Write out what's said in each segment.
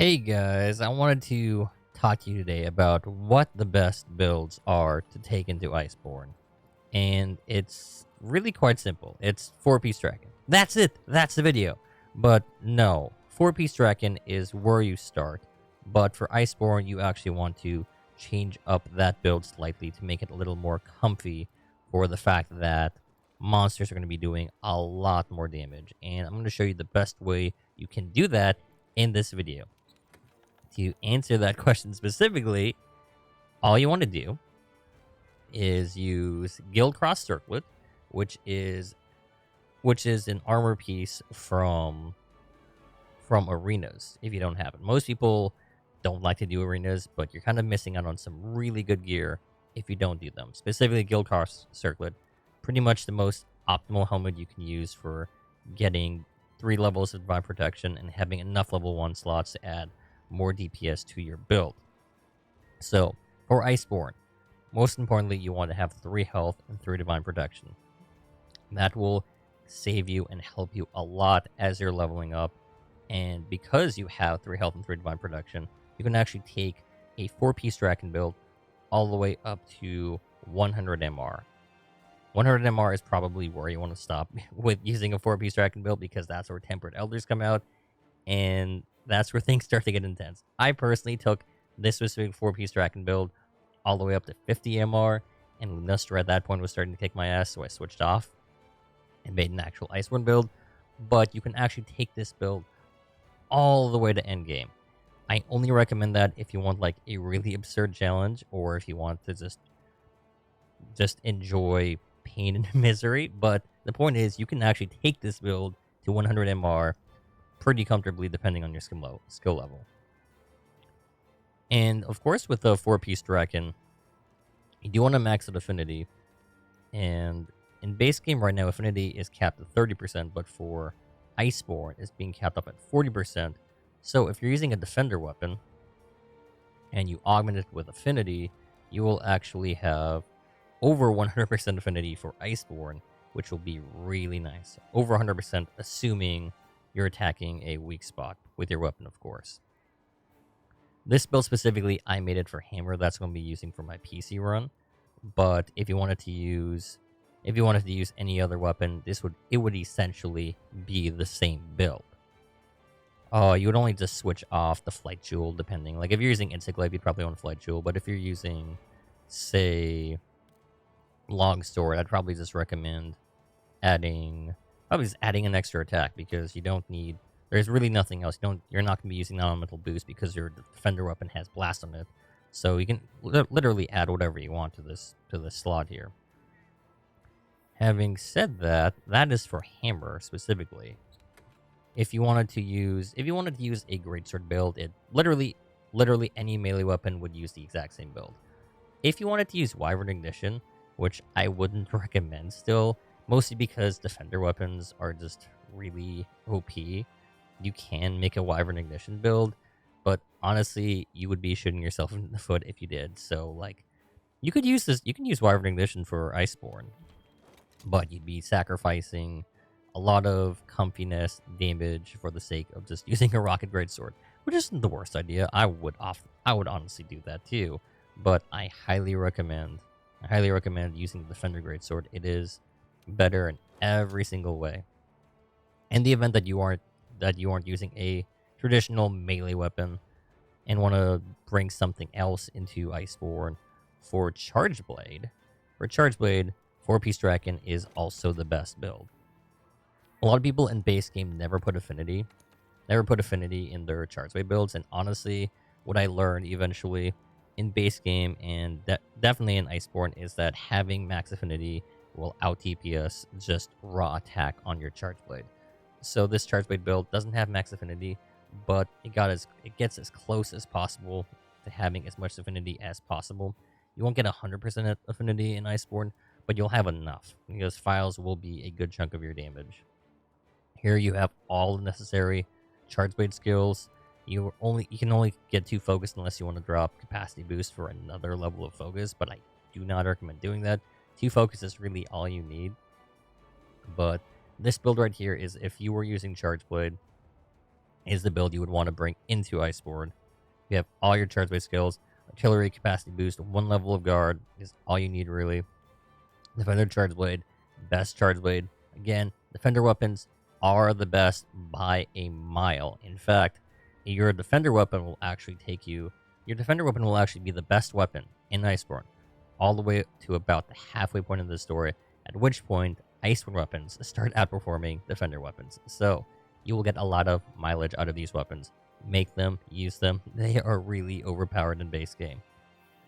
Hey guys, I wanted to talk to you today about what the best builds are to take into Iceborne. And it's really quite simple. It's 4-piece Dragon. That's it. That's the video. But no, 4-piece Dragon is where you start. But for Iceborne, you actually want to change up that build slightly to make it a little more comfy for the fact that monsters are going to be doing a lot more damage. And I'm going to show you the best way you can do that in this video. To answer that question specifically, all you want to do is use Guild Cross Circlet, which is an armor piece from arenas. If you don't have it, most people don't like to do arenas, but you're kind of missing out on some really good gear if you don't do them. Specifically, Guild Cross Circlet, pretty much the most optimal helmet you can use for getting 3 levels of divine protection and having enough level 1 slots to add more DPS to your build. So, for Iceborne, most importantly, you want to have 3 health and 3 divine protection. That will save you and help you a lot as you're leveling up. And because you have 3 health and 3 divine protection, you can actually take a 4-piece Dragon build all the way up to 100 MR. 100 MR is probably where you want to stop with using a 4-piece Dragon build, because that's where Tempered Elders come out, and that's where things start to get intense. I personally took this specific 4-piece Dragon build all the way up to 50 MR, and Lunastra at that point was starting to kick my ass, so I switched off and made an actual Iceborne build. But you can actually take this build all the way to endgame. I only recommend that if you want like a really absurd challenge, or if you want to just enjoy pain and misery. But the point is, you can actually take this build to 100 MR pretty comfortably, depending on your skill level. And of course, with the 4-piece Dragon, you do want to max out affinity. And in base game right now, affinity is capped at 30%, but for Iceborne, it's being capped up at 40%. So if you're using a defender weapon and you augment it with affinity, you will actually have over 100% affinity for Iceborne, which will be really nice. Over 100%, assuming you're attacking a weak spot with your weapon, of course. This build specifically, I made it for hammer. That's going to be using for my PC run. But if you wanted to use any other weapon, it would essentially be the same build. You would only just switch off the Flight Jewel, depending. Like if you're using Insect you'd probably want Flight Jewel. But if you're using, say, Longsword, I'd probably just recommend adding an extra attack, because you don't need. There's really nothing else. You're not going to be using non-elemental boost because your defender weapon has blast on it. So you can literally add whatever you want to this slot here. Having said that, that is for hammer specifically. If you wanted to use a Greatsword build, it literally any melee weapon would use the exact same build. If you wanted to use Wyvern Ignition, which I wouldn't recommend still, mostly because defender weapons are just really OP, you can make a Wyvern Ignition build, but honestly, you would be shooting yourself in the foot if you did. So, like, you can use Wyvern Ignition for Iceborne, but you'd be sacrificing a lot of comfiness damage for the sake of just using a Rocket Greatsword, which isn't the worst idea. I would honestly do that too, but I highly recommend using the Defender Greatsword. It is better in every single way. In the event that you aren't using a traditional melee weapon and want to bring something else into Iceborne, for Charge Blade, 4-piece Dragon is also the best build. A lot of people in base game never put affinity in their Charge Blade builds, and honestly, what I learned eventually in base game and definitely in Iceborne is that having max affinity will out DPS just raw attack on your Charge Blade. So this Charge Blade build doesn't have max affinity, but it gets as close as possible to having as much affinity as possible. You won't get 100% affinity in Iceborne, but you'll have enough, because Files will be a good chunk of your damage. Here you have all the necessary Charge Blade skills. You can only get 2 focus unless you want to drop capacity boost for another level of focus, but I do not recommend doing that. 2 focus is really all you need. But this build right here is if you were using Charge Blade, is the build you would want to bring into Iceborne. You have all your charge-based skills, artillery capacity boost, 1 level of guard is all you need really. Defender charge blade, best charge blade. Again, defender weapons are the best by a mile. In fact, your defender weapon will actually take you. Your defender weapon will actually be the best weapon in Iceborne, all the way to about the halfway point of the story. At which point, Iceborne weapons start outperforming defender weapons. So you will get a lot of mileage out of these weapons. Make them, use them. They are really overpowered in base game.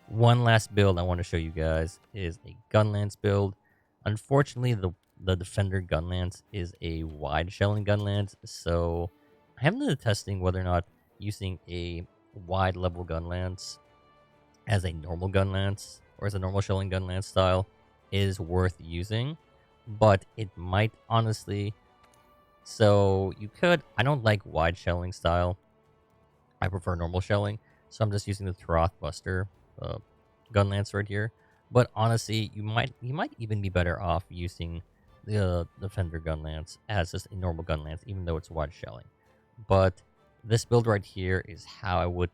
One last build I want to show you guys is a Gunlance build. Unfortunately, the Defender Gunlance is a wide shelling Gunlance, so I haven't been testing whether or not using a wide level Gunlance as a normal Gunlance or as a normal shelling Gunlance style is worth using, but it might honestly. So you could. I don't like wide shelling style. I prefer normal shelling, so I'm just using the Troth Buster Gunlance right here. But honestly, you might even be better off using the Defender Gunlance as just a normal Gunlance, even though it's wide shelling. But this build right here is how I would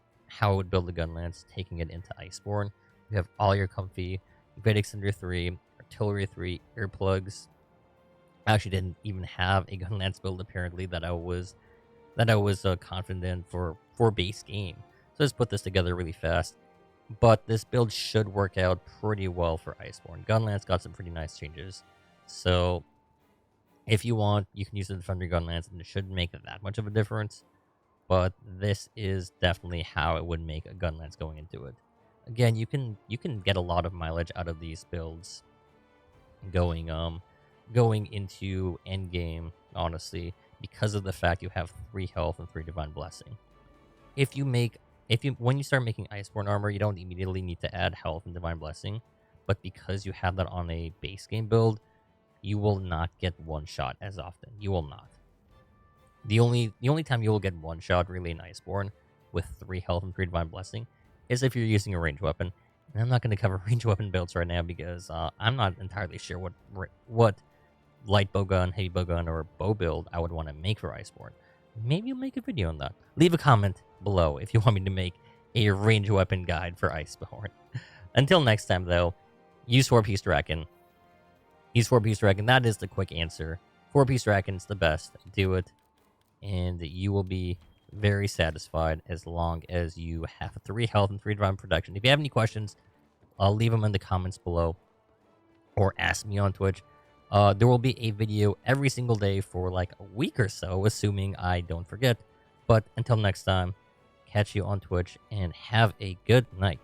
build the Gunlance, taking it into Iceborne. You have all your comfy Evade Extender 3, Artillery 3, earplugs. I actually didn't even have a Gunlance build apparently that I was confident in for base game. So let's put this together really fast. But this build should work out pretty well for Iceborne. Gunlance got some pretty nice changes. So if you want, you can use the Defender Gunlance, and it shouldn't make that much of a difference. But this is definitely how it would make a Gunlance going into it. Again, you can get a lot of mileage out of these builds going into endgame, honestly, because of the fact you have 3 health and 3 Divine Blessing. When you start making Iceborne armor, you don't immediately need to add health and Divine Blessing, but because you have that on a base game build, you will not get one shot as often. You will not. The only time you will get one shot really in Iceborne with 3 health and 3 Divine Blessing is if you're using a ranged weapon. And I'm not going to cover ranged weapon builds right now because I'm not entirely sure what light bowgun, heavy bowgun, or bow build I would want to make for Iceborne. Maybe I'll make a video on that. Leave a comment below if you want me to make a ranged weapon guide for Iceborne. Until next time, though, use 4-piece Draken. Use 4-piece Draken. That is the quick answer. 4-piece Draken's the best. Do it, and you will be very satisfied as long as you have 3 health and 3 divine protection. If you have any questions, I'll leave them in the comments below or ask me on Twitch. There will be a video every single day for like a week or so, assuming I don't forget. But until next time, catch you on Twitch and have a good night.